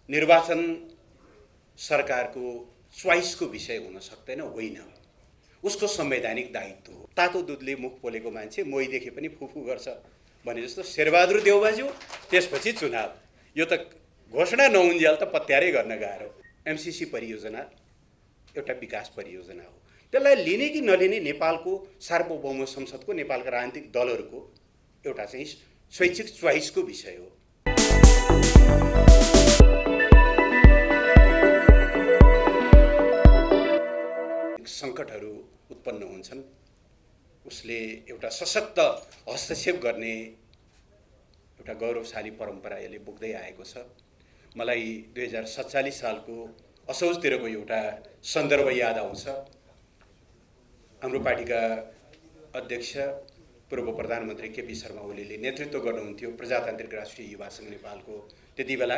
निर्वाचन सरकारको च्वाइसको विषय हुन सक्दैन, होइन, उसको संवैधानिक दायित्व हो। तातो दुधले मुख पोलेको मान्छे मोहीदेखि पनि फुफु गर्छ भने जस्तो शेरबहादुर देउबाज्यू त्यसपछि चुनाव, यो त घोषणा नहुन्जेल त पत्यारै गर्न गाह्रो। एमसीसी परियोजना एउटा विकास परियोजना हो, त्यसलाई लिने कि नलिने नेपालको सार्वभौम संसदको, नेपालका राजनीतिक दलहरूको एउटा चाहिँ स्वैच्छिक च्वाइसको विषय हो। सङ्कटहरू उत्पन्न हुन्छन्, उसले एउटा सशक्त हस्तक्षेप गर्ने एउटा गौरवशाली परम्परा यसले बोक्दै आएको छ। मलाई 2047 सालको असोजतिरको एउटा सन्दर्भ याद आउँछ। हाम्रो पार्टीका अध्यक्ष पूर्व प्रधानमन्त्री केपी शर्मा ओलीले नेतृत्व गर्नुहुन्थ्यो प्रजातान्त्रिक राष्ट्रिय युवा सङ्घ नेपालको। त्यति बेला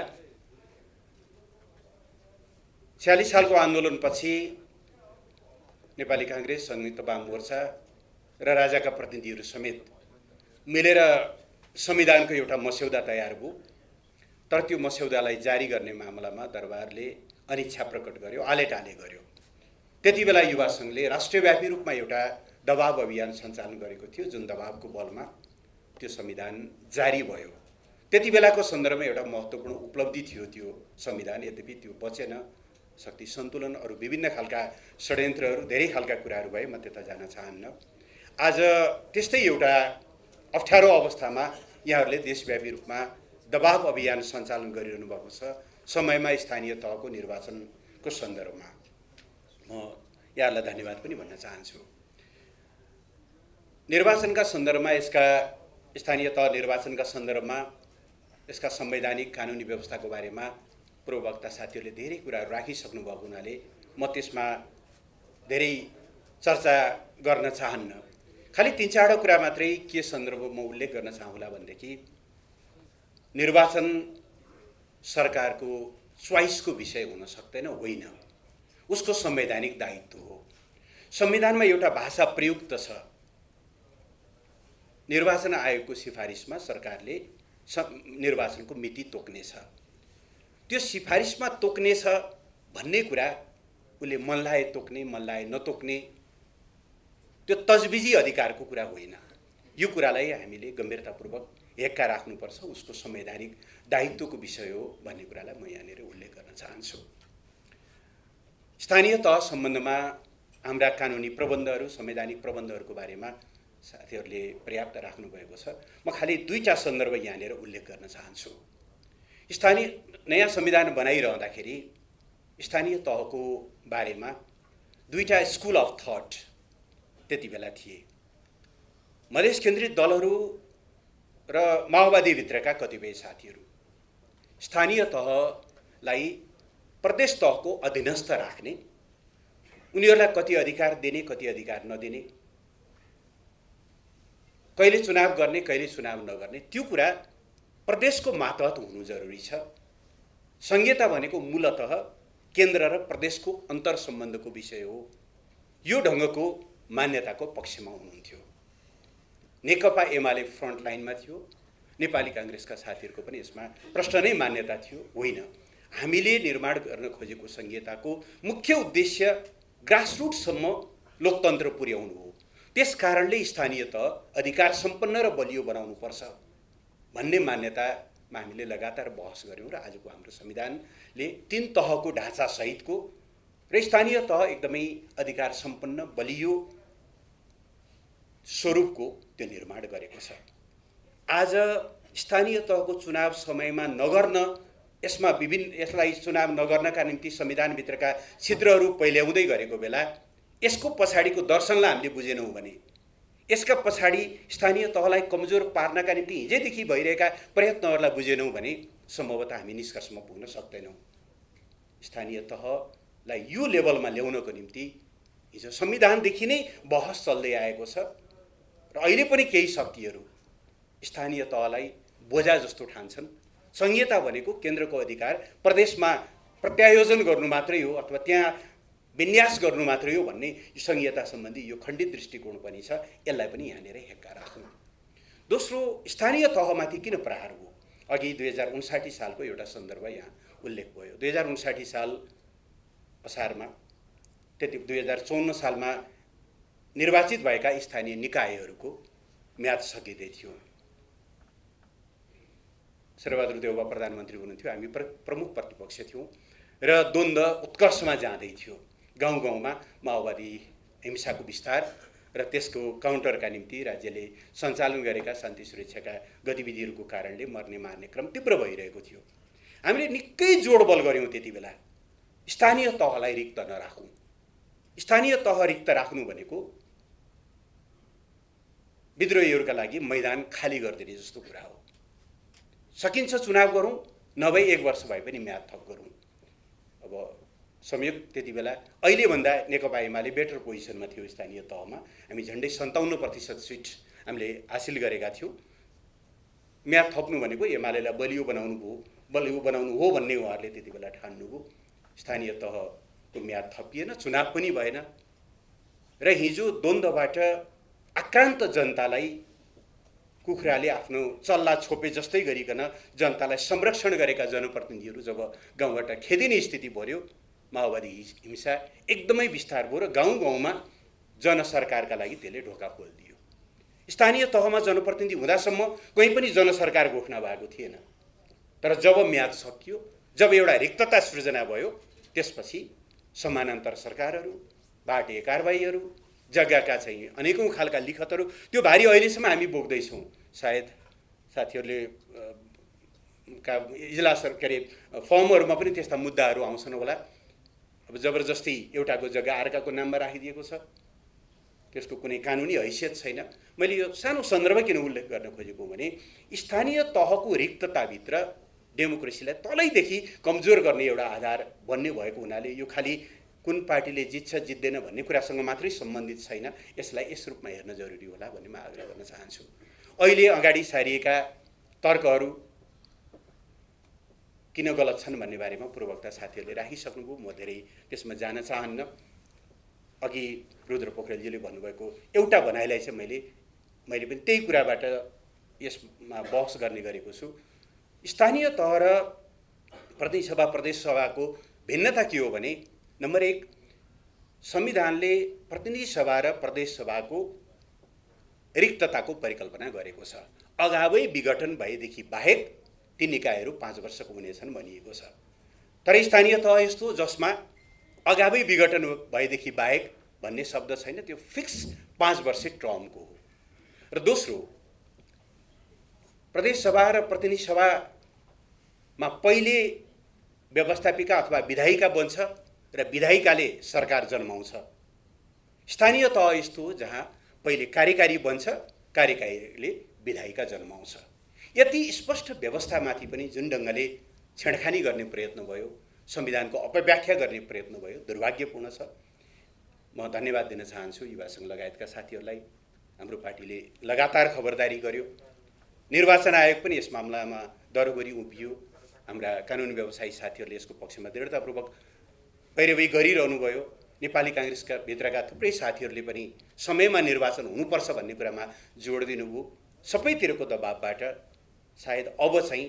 46 सालको आन्दोलनपछि नेपाली काङ्ग्रेस, संयुक्त वाम मोर्चा र राजाका प्रतिनिधिहरू समेत मिलेर संविधानको एउटा मस्यौदा तयार भयो। तर त्यो मस्यौदालाई जारी गर्ने मामलामा दरबारले अनिच्छा प्रकट गर्यो, आलेटाले गर्यो। त्यति बेला युवा सङ्घले राष्ट्रव्यापी रूपमा एउटा दबाव अभियान सञ्चालन गरेको थियो, जुन दबावको बलमा त्यो संविधान जारी भयो। त्यति बेलाको सन्दर्भमा एउटा महत्त्वपूर्ण उपलब्धि थियो त्यो संविधान। यद्यपि त्यो बचेन, शक्ति सन्तुलन, अरू विभिन्न खालका षड्यन्त्रहरू, धेरै खालका कुराहरू भए, म त्यता जान चाहन्न। आज त्यस्तै एउटा अप्ठ्यारो अवस्थामा यहाँहरूले देशव्यापी रूपमा दबाव अभियान सञ्चालन गरिरहनु भएको छ। समयमा स्थानीय तहको निर्वाचनको सन्दर्भमा म यहाँहरूलाई धन्यवाद पनि भन्न चाहन्छु। निर्वाचनका सन्दर्भमा, यसका स्थानीय तह निर्वाचनका सन्दर्भमा यसका संवैधानिक कानुनी व्यवस्थाको बारेमा पूर्ववक्ता साथीहरूले धेरै कुराहरू राखिसक्नु भएको हुनाले म त्यसमा धेरै चर्चा गर्न चाहन्न। खालि 3-4 कुरा मात्रै के सन्दर्भमा उल्लेख गर्न चाहँला भनेदेखि, निर्वाचन सरकारको च्वाइसको विषय हुन सक्दैन, होइन, उसको संवैधानिक दायित्व हो। संविधानमा एउटा भाषा प्रयुक्त छ। निर्वाचन आयोगको सिफारिसमा सरकारले निर्वाचनको मिति तोक्नेछ। त्यो सिफारिसमा तोक्नेछ भन्ने कुरा उसले मन लाए तोक्ने, मन लाए नतोक्ने, त्यो तजबिजी अधिकारको कुरा होइन। यो कुरालाई हामीले गम्भीरतापूर्वक हेक्का राख्नुपर्छ, उसको संवैधानिक दायित्वको विषय हो भन्ने कुरालाई म यहाँनिर उल्लेख गर्न चाहन्छु। स्थानीय तह सम्बन्धमा हाम्रा कानुनी प्रबन्धहरू, संवैधानिक प्रबन्धहरूको बारेमा साथीहरूले पर्याप्त राख्नुभएको छ। म खालि 2टा सन्दर्भ यहाँनिर उल्लेख गर्न चाहन्छु। स्थानीय नयाँ संविधान बनाइरहँदाखेरि स्थानीय तहको बारेमा 2टा स्कुल अफ थट त्यति बेला थिए। मधेस केन्द्रित दलहरू र माओवादीभित्रका कतिपय साथीहरू स्थानीय तहलाई प्रदेश तहको अधीनस्थ राख्ने, उनीहरूलाई कति अधिकार दिने, कति अधिकार नदिने, कहिले चुनाव गर्ने, कहिले चुनाव नगर्ने, त्यो कुरा प्रदेशको मातहत हुनु जरुरी छ। संहिता भनेको मूलतः केन्द्र र प्रदेशको अन्तर सम्बन्धको विषय हो। यो ढङ्गको मान्यताको पक्षमा हुनुहुन्थ्यो। नेकपा एमाले फ्रन्ट लाइनमा थियो, नेपाली काङ्ग्रेसका साथीहरूको पनि यसमा प्रश्न नै मान्यता थियो, होइन, हामीले निर्माण गर्न खोजेको संहिताको मुख्य उद्देश्य ग्रासरुटसम्म लोकतन्त्र पुर्याउनु हो। त्यस कारणले स्थानीय तह अधिकार सम्पन्न र बलियो बनाउनुपर्छ भन्ने मान्यतामा हामीले लगातार बहस गऱ्यौँ र आजको हाम्रो संविधानले 3 तहको ढाँचा सहितको र स्थानीय तह एकदमै अधिकार सम्पन्न बलियो स्वरूपको त्यो निर्माण गरेको छ। आज स्थानीय तहको चुनाव समयमा नगर्न, यसलाई चुनाव नगर्नका निम्ति संविधानभित्रका छिद्रहरू पहिल्याउँदै गरेको बेला यसको पछाडिको दर्शनलाई हामीले बुझेनौँ भने, यसका पछाडि स्थानीय तहलाई कमजोर पार्नका निम्ति हिजैदेखि भइरहेका प्रयत्नहरूलाई बुझेनौँ भने सम्भवतः हामी निष्कर्षमा पुग्न सक्दैनौँ। स्थानीय तहलाई यो लेभलमा ल्याउनको निम्ति हिजो संविधानदेखि नै बहस चल्दै आएको छ र अहिले पनि केही शक्तिहरू स्थानीय तहलाई बोझा जस्तो ठान्छन्। संहिता भनेको केन्द्रको अधिकार प्रदेशमा प्रत्यायोजन गर्नु मात्रै हो अथवा त्यहाँ विन्यास गर्नु मात्रै हो भन्ने संहिता सम्बन्धी यो खण्डित दृष्टिकोण पनि छ। यसलाई पनि यहाँनिर हेक्का राखौँ। दोस्रो, स्थानीय तहमाथि किन प्रहार हो? अघि 2059 सालको एउटा सन्दर्भ यहाँ उल्लेख भयो। 2059 साल असारमा, त्यति 2054 सालमा निर्वाचित भएका स्थानीय निकायहरूको म्याद सकिँदै थियो। शेरबहादुर देउवा प्रधानमन्त्री हुनुहुन्थ्यो, हामी प्रमुख प्रतिपक्ष थियौँ र द्वन्द्व उत्कर्षमा जाँदै थियो। गाउँ गाउँमा माओवादी हिंसाको विस्तार र त्यसको काउन्टरका निम्ति राज्यले सञ्चालन गरेका शान्ति सुरक्षाका गतिविधिहरूको कारणले मर्ने मार्ने क्रम तीव्र भइरहेको थियो। हामीले निकै जोडबल गऱ्यौँ त्यति बेला, स्थानीय तहलाई रिक्त नराखौँ। स्थानीय तह रिक्त राख्नु भनेको विद्रोहीहरूका लागि मैदान खाली गरिदिने जस्तो कुरा हो। सकिन्छ चुनाव गरौँ, नभए 1 वर्ष भए पनि म्याद थप गरौँ। अब संयोग त्यति बेला अहिलेभन्दा नेकपा एमाले बेटर पोजिसनमा थियो। स्थानीय तहमा हामी झन्डै 57% सिट हामीले हासिल गरेका थियौँ। म्याद थप्नु भनेको एमालेलाई बलियो बनाउनु हो भन्ने उहाँहरूले त्यति बेला ठान्नुभयो। स्थानीय तहको म्याद थपिएन, चुनाव पनि भएन र हिजो द्वन्द्वबाट आक्रान्त जनतालाई कुखुराले आफ्नो चल्ला छोपे जस्तै गरिकन जनतालाई संरक्षण गरेका जनप्रतिनिधिहरू जब गाउँबाट खेदिने स्थिति पर्यो, माओवादी हिंसा एकदमै विस्तार भयो र गाउँ गाउँमा जनसरकारका लागि त्यसले ढोका खोलिदियो। स्थानीय तहमा जनप्रतिनिधि हुँदासम्म कहीँ पनि जनसरकार घोषणा भएको थिएन। तर जब म्याद सकियो, जब एउटा रिक्तता सृजना भयो, त्यसपछि समानान्तर सरकारहरू, बाटे कारबाहीहरू, जग्गाका चाहिँ अनेकौँ खालका लिखतहरू, त्यो भारी अहिलेसम्म हामी बोक्दैछौँ। सायद साथीहरूले का इजलासहरू के अरे फर्महरूमा पनि त्यस्ता मुद्दाहरू आउँछन् होला। अब जबरजस्ती एउटाको जग्गा अर्काको नाममा राखिदिएको छ, त्यसको कुनै कानुनी हैसियत छैन। मैले यो सानो सन्दर्भ किन उल्लेख गर्न खोजेको भने स्थानीय तहको रिक्तताभित्र डेमोक्रेसीलाई तलैदेखि कमजोर गर्ने एउटा आधार बन्ने भएको हुनाले यो खालि कुन पार्टीले जित्छ जित्दैन भन्ने कुरासँग मात्रै सम्बन्धित छैन, यसलाई यस रूपमा हेर्न जरुरी होला भन्ने म आग्रह गर्न चाहन्छु। अहिले अगाडि सारिएका तर्कहरू किन गलत छन् भन्ने बारेमा पूर्ववक्ता साथीहरूले राखिसक्नुभयो, म धेरै त्यसमा जान चाहन्न। अघि रुद्र पोखरेलजीले भन्नुभएको एउटा भनाइलाई चाहिँ मैले पनि त्यही कुराबाट यसमा बहस गर्ने गरेको छु। स्थानीय तह र प्रतिनिधि सभा प्रदेश सभाको भिन्नता के हो भने, नम्बर 1, संविधानले प्रतिनिधि सभा र प्रदेश सभाको रिक्तताको परिकल्पना गरेको छ। अगावै विघटन भएदेखि बाहेक ती निकायहरू 5 वर्षको हुनेछन् भनिएको छ। तर स्थानीय तह यस्तो जसमा अगावै विघटन भएदेखि बाहेक भन्ने शब्द छैन, त्यो फिक्स 5 वर्षे टर्मको हो। र दोस्रो, प्रदेश सभा र प्रतिनिधि सभामा पहिले व्यवस्थापिका अथवा विधायिका बन्छ र विधायिकाले सरकार जन्माउँछ। स्थानीय तह यस्तो हो जहाँ पहिले कार्यकारी बन्छ, कार्यकारीले विधायिका जन्माउँछ। यति स्पष्ट व्यवस्थामाथि पनि जुन ढङ्गले छेडखानी गर्ने प्रयत्न भयो, संविधानको अपव्याख्या गर्ने प्रयत्न भयो, दुर्भाग्यपूर्ण छ। म धन्यवाद दिन चाहन्छु युवा सङ्घ लगायतका साथीहरूलाई। हाम्रो पार्टीले लगातार खबरदारी गर्यो, निर्वाचन आयोग पनि यस मामलामा दरोगरी उभियो। हाम्रा कानुन व्यवसायी साथीहरूले यसको पक्षमा दृढतापूर्वक पैरवी गरिरहनु भयो। नेपाली काङ्ग्रेसका भित्रका थुप्रै साथीहरूले पनि समयमा निर्वाचन हुनुपर्छ भन्ने कुरामा जोड दिनुभयो। सबैतिरको दबावबाट सायद अब चाहिँ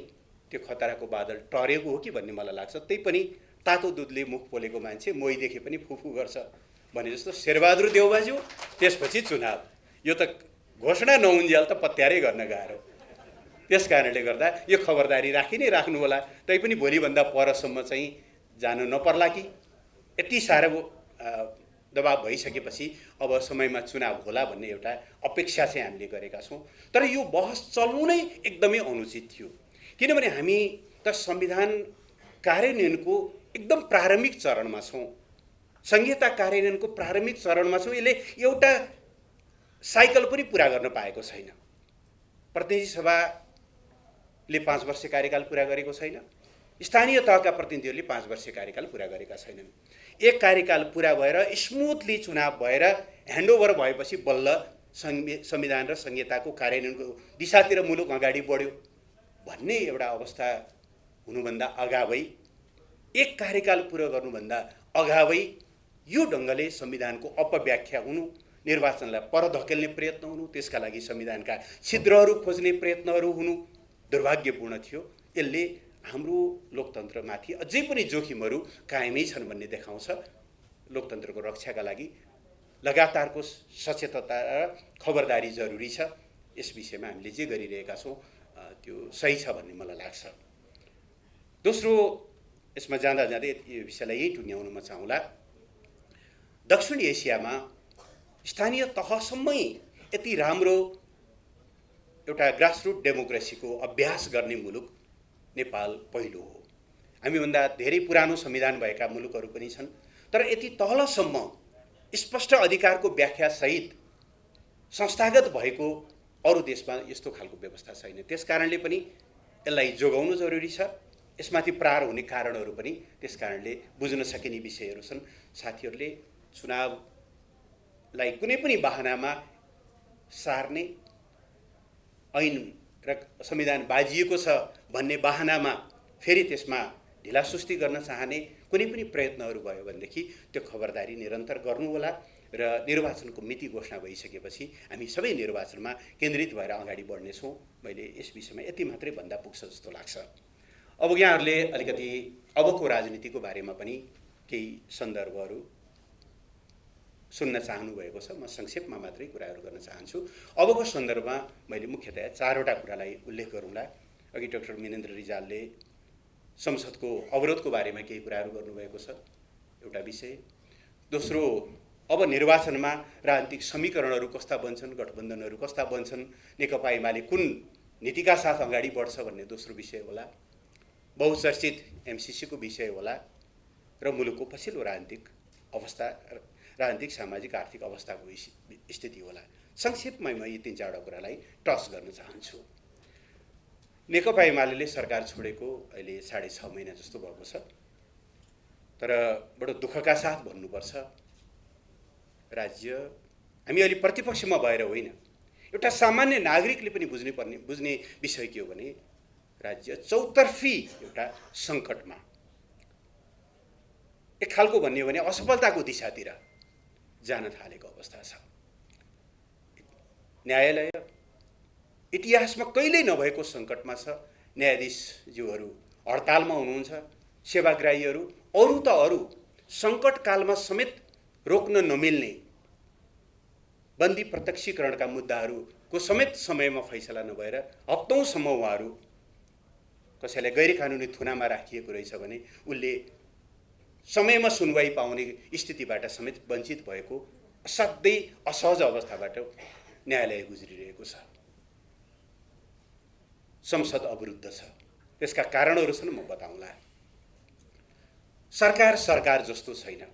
त्यो खतराको बादल टरेको हो कि भन्ने मलाई लाग्छ। त्यही पनि तातो दुधले मुख पोलेको मान्छे मोही देखे पनि फुफु गर्छ भने जस्तो शेरबहादुर देउवाज्यू, त्यसपछि चुनाव, यो त घोषणा नहुन्जेल त पत्यारै गर्न गाह्रो। त्यस कारणले गर्दा यो खबरदारी राखि नै राख्नु होला। तैपनि भोलिभन्दा परसम्म चाहिँ जानु नपर्ला कि यति साह्रो दबाब भइसकेपछि अब समयमा चुनाव होला भन्ने एउटा अपेक्षा चाहिँ हामीले गरेका छौँ। तर यो बहस चल्नु नै एकदमै अनुचित थियो, किनभने हामी त संविधान कार्यान्वयनको एकदम प्रारम्भिक चरणमा छौँ, संहिता कार्यान्वयनको प्रारम्भिक चरणमा छौँ। यसले एउटा साइकल पनि पुरा गर्न पाएको छैन। प्रतिनिधि सभाले 5 वर्ष कार्यकाल पुरा गरेको छैन, स्थानीय तहका प्रतिनिधिहरूले 5 वर्ष कार्यकाल पुरा गरेका छैनन्। एक कार्यकाल पुरा भएर स्मुथली चुनाव भएर ह्यान्डओभर भएपछि बल्ल संविधान र संहिताको कार्यान्वयनको दिशातिर मुलुक अगाडि बढ्यो भन्ने एउटा अवस्था हुनुभन्दा अगावै, एक कार्यकाल पुरा गर्नुभन्दा अगावै यो ढङ्गले संविधानको अपव्याख्या हुनु, निर्वाचनलाई पर धकेल्ने प्रयत्न हुनु, त्यसका लागि संविधानका छिद्रहरू खोज्ने प्रयत्नहरू हुनु दुर्भाग्यपूर्ण थियो। यसले हाम्रो लोकतन्त्रमाथि अझै पनि जोखिमहरू कायमै छन् भन्ने देखाउँछ। लोकतन्त्रको रक्षाका लागि लगातारको सचेतता र खबरदारी जरुरी छ। यस विषयमा हामीले जे गरिरहेका छौँ त्यो सही छ भन्ने मलाई लाग्छ। दोस्रो, यसमा जाँदा जाँदै यो विषयलाई यही टुङ्ग्याउन म चाहँला। दक्षिण एसियामा स्थानीय तहसम्मै यति राम्रो एउटा ग्रासरुट डेमोक्रेसीको अभ्यास गर्ने मुलुक नेपाल पहिलो हो। हामीभन्दा धेरै पुरानो संविधान भएका मुलुकहरू पनि छन्, तर यति तलसम्म स्पष्ट अधिकारको व्याख्यासहित संस्थागत भएको अरू देशमा यस्तो खालको व्यवस्था छैन। त्यस कारणले पनि यसलाई जोगाउनु जरुरी छ। यसमाथि प्रहार हुने कारणहरू पनि त्यस कारणले बुझ्न सकिने विषयहरू छन्। साथीहरूले चुनावलाई कुनै पनि बहानामा सार्ने, ऐन र संविधान बाजिएको छ भन्ने बहानामा फेरि त्यसमा ढिलासुस्ती गर्न चाहने कुनै पनि प्रयत्नहरू भयो भनेदेखि त्यो खबरदारी निरन्तर गर्नु होला र निर्वाचनको मिति घोषणा भइसकेपछि हामी सबै निर्वाचनमा केन्द्रित भएर अगाडि बढ्नेछौँ। मैले यस विषयमा यति मात्रै भन्दा पुग्छ जस्तो लाग्छ। अब यहाँहरूले अलिकति अबको राजनीतिको बारेमा पनि केही सन्दर्भहरू सुन्न चाहनु भएको छ। म संक्षेपमा मात्रै कुराहरू गर्न चाहन्छु। अबको सन्दर्भमा मैले मुख्यतया 4वटा कुरालाई उल्लेख गरौँला। अघि डाक्टर मिनेन्द्र रिजालले संसदको अवरोधको बारेमा केही कुराहरू गर्नुभएको छ, एउटा विषय। दोस्रो, अब निर्वाचनमा राजनीतिक समीकरणहरू कस्ता बन्छन्, गठबन्धनहरू कस्ता बन्छन्, नेकपा एमाले कुन नीतिका साथ अगाडि बढ्छ भन्ने दोस्रो विषय होला। बहुचर्चित एमसीसीको विषय होला र मुलुकको पछिल्लो राजनीतिक अवस्था, राजनीतिक सामाजिक आर्थिक अवस्थाको स्थिति होला। संक्षेपमा म यी 3-4वटा कुरालाई टच गर्न चाहन्छु। नेकपा एमाले सरकार छोडेको अहिले 6.5 महिना जस्तो भएको छ, तर बडो दुःखका साथ भन्नुपर्छ, राज्य हामी अहिले प्रतिपक्षमा भएर होइन, एउटा सामान्य नागरिकले पनि बुझ्ने विषय के हो भने राज्य चौतर्फी एउटा सङ्कटमा, एक खालको भन्ने हो भने असफलताको दिशातिर जान थालेको अवस्था छ। न्यायालय इतिहासमा कहिल्यै नभएको सङ्कटमा छ। न्यायाधीशज्यूहरू हडतालमा हुनुहुन्छ, सेवाग्राहीहरू अरू त अरू सङ्कटकालमा समेत रोक्न नमिल्ने बन्दी प्रत्यक्षीकरणका मुद्दाहरूको समेत समयमा फैसला नभएर हप्तौँसम्म उहाँहरू, कसैलाई गैर कानुनी थुनामा राखिएको रहेछ भने उसले समयमा सुनवाई पाउने स्थितिबाट समेत वञ्चित भएको असाध्यै असहज अवस्थाबाट न्यायालय गुज्रिरहेको छ। संसद अवरुद्ध छ। त्यसका कारणहरू छन्, म बताउँला। सरकार जस्तो छैन,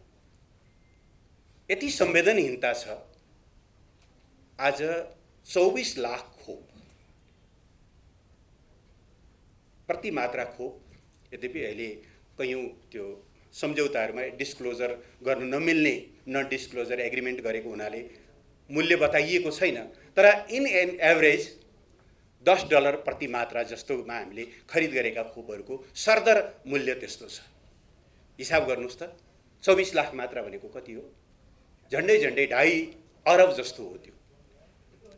यति संवेदनहीनता छ। आज 24 लाख खोप प्रति मात्रा खोप, यद्यपि अहिले कयौँ त्यो सम्झौताहरूमा डिस्क्लोजर गर्नु नमिल्ने नन डिस्क्लोजर एग्रिमेन्ट गरेको हुनाले मूल्य बताइएको छैन, तर इन एन एभरेज $10 प्रति मात्रा जस्तोमा हामीले खरिद गरेका खोपहरूको सरदर मूल्य त्यस्तो छ। हिसाब गर्नुहोस् त, 24 लाख मात्रा भनेको कति हो? झन्डै 2.5 अरब जस्तो हो। त्यो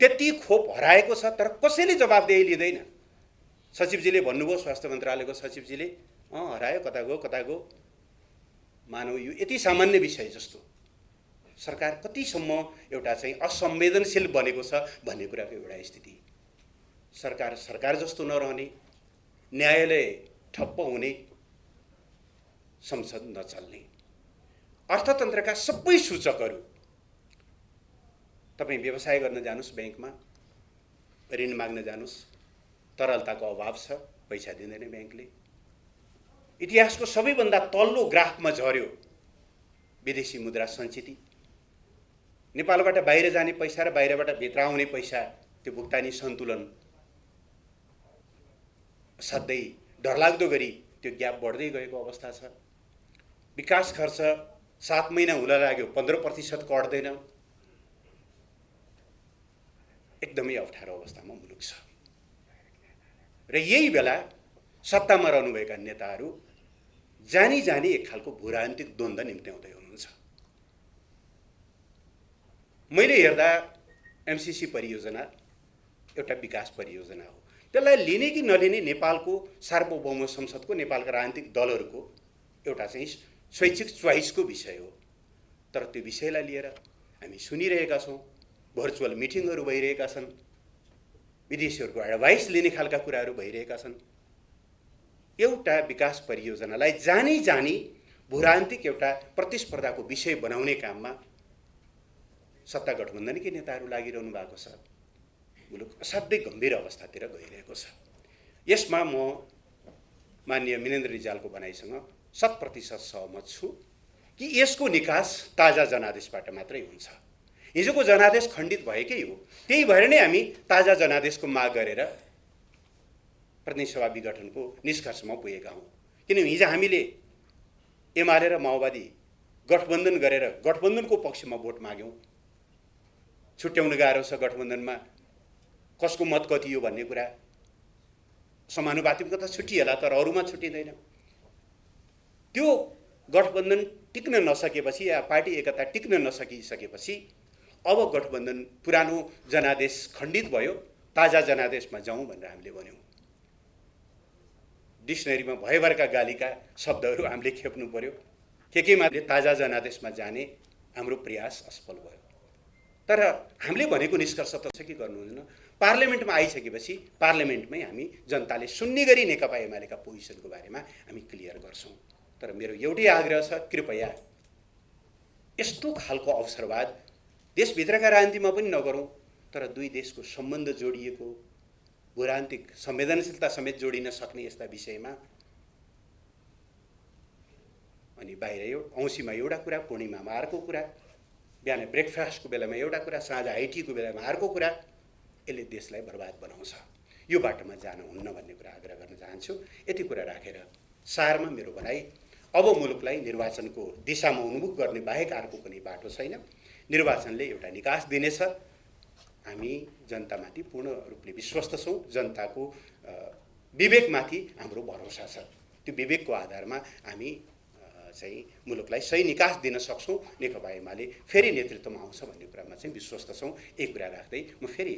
त्यति खोप हराएको छ, तर कसैले जवाफदेही लिँदैन। सचिवजीले भन्नुभयो, स्वास्थ्य मन्त्रालयको सचिवजीले, हरायो, कता गयो। मानव यो यति सामान्य विषय जस्तो सरकार कतिसम्म एउटा चाहिँ असंवेदनशील बनेको छ भन्ने कुराको एउटा स्थिति। सरकार जस्तो नरहने, न्यायालय ठप्प हुने, संसद नचल्ने, अर्थतन्त्रका सबै सूचकहरू, तपाईँ व्यवसाय गर्न जानुस्, ब्याङ्कमा ऋण माग्न जानुस्, तरलताको अभाव छ, पैसा दिँदैन ब्याङ्कले। इतिहासको सबैभन्दा तल्लो ग्राफमा झर्यो विदेशी मुद्रा सञ्चिति। नेपालबाट बाहिर जाने पैसा र बाहिरबाट भित्र आउने पैसा, त्यो भुक्तानी सन्तुलन असाध्यै डरलाग्दो गरी त्यो ग्याप बढ्दै गएको अवस्था छ। विकास खर्च 7 महिना हुन लाग्यो 15% कट्दैन। एकदमै अप्ठ्यारो अवस्थामा मुलुक छ र यही बेला सत्तामा रहनुभएका नेताहरू जानी एक खालको भूराजनीतिक द्वन्द्व निम्त्याउँदै हुनुहुन्छ। मैले हेर्दा एमसीसी परियोजना एउटा विकास परियोजना हो। त्यसलाई लिने कि नलिने नेपालको सार्वभौम संसदको नेपालका राजनीतिक दलहरूको एउटा चाहिँ स्वैच्छिक च्वाइसको विषय हो। तर त्यो विषयलाई लिएर हामी सुनिरहेका छौँ, भर्चुअल मिटिङहरू भइरहेका छन्, विदेशीहरूको एडभाइस लिने खालका कुराहरू भइरहेका छन्। एउटा विकास परियोजनालाई जानी जानी भूराजनीतिक एउटा प्रतिस्पर्धाको विषय बनाउने काममा सत्ता गठबन्धनकै नेताहरू लागिरहनु भएको छ। मुलुक असाध्यै गम्भीर अवस्थातिर गइरहेको छ। यसमा म माननीय मिनेन्द्र रिजालको भनाइसँग 100% सहमत छु कि यसको निकास ताजा जनादेशबाट मात्रै हुन्छ। हिजोको जनादेश खण्डित भएकै हो, त्यही भएर नै हामी ताजा जनादेशको माग गरेर प्रतिनिधि सभा विघटनको निष्कर्षमा पुगेका हौँ। किनभने हिजो हामीले एमाले र माओवादी गठबन्धन गरेर गठबन्धनको पक्षमा भोट माग्यौँ। छुट्याउन गाह्रो छ गठबन्धनमा कसको मत कति हो भन्ने कुरा। समानुपातिकता छुटिएला तर अरूमा छुटिँदैन। त्यो गठबन्धन टिक्न नसकेपछि या पार्टी एकता टिक्न नसकिसकेपछि अब गठबन्धन पुरानो जनादेश खण्डित भयो, ताजा जनादेशमा जाउँ भनेर हामीले भन्यौँ। डिक्सनरीमा भयभरका गालीका शब्दहरू हामीले खेप्नु पर्यो। केमा ताजा जनादेशमा जाने हाम्रो प्रयास असफल भयो। तर हामीले भनेको निष्कर्ष त छ कि गर्नुहुँदैन। पार्लियामेन्टमा आइसकेपछि पार्लियामेन्टमै हामी जनताले सुन्ने गरी नेकपा एमालेका पोजिसनको बारेमा हामी क्लियर गर्छौँ। तर मेरो एउटै आग्रह छ, कृपया यस्तो खालको अवसरवाद देशभित्रका राजनीतिमा पनि नगरौँ। तर दुई देशको सम्बन्ध जोडिएको, भूराजनीतिक संवेदनशीलता समेत जोडिन सक्ने यस्ता विषयमा अनि बाहिर औँसीमा एउटा कुरा, पूर्णिमामा अर्को कुरा, बिहान ब्रेकफास्टको बेलामा एउटा कुरा, साँझ आइटीको बेलामा अर्को कुरा, यसले देशलाई बर्बाद बनाउँछ। यो बाटोमा जान हुन्न भन्ने कुरा आग्रह गर्न चाहन्छु। यति कुरा राखेर सारमा मेरो भनाइ, अब मुलुकलाई निर्वाचनको दिशामा उन्मुख गर्ने बाहेक अर्को कुनै बाटो छैन। निर्वाचनले एउटा निकास दिनेछ। हामी जनतामाथि पूर्ण रूपले विश्वस्त छौँ। जनताको विवेकमाथि हाम्रो भरोसा छ। त्यो विवेकको आधारमा हामी चाहिँ मुलुकलाई सही निकास दिन सक्छौँ। नेकपा एमाले फेरि नेतृत्वमा आउँछ भन्ने कुरामा चाहिँ विश्वस्त छौँ। एक कुरा राख्दै म फेरि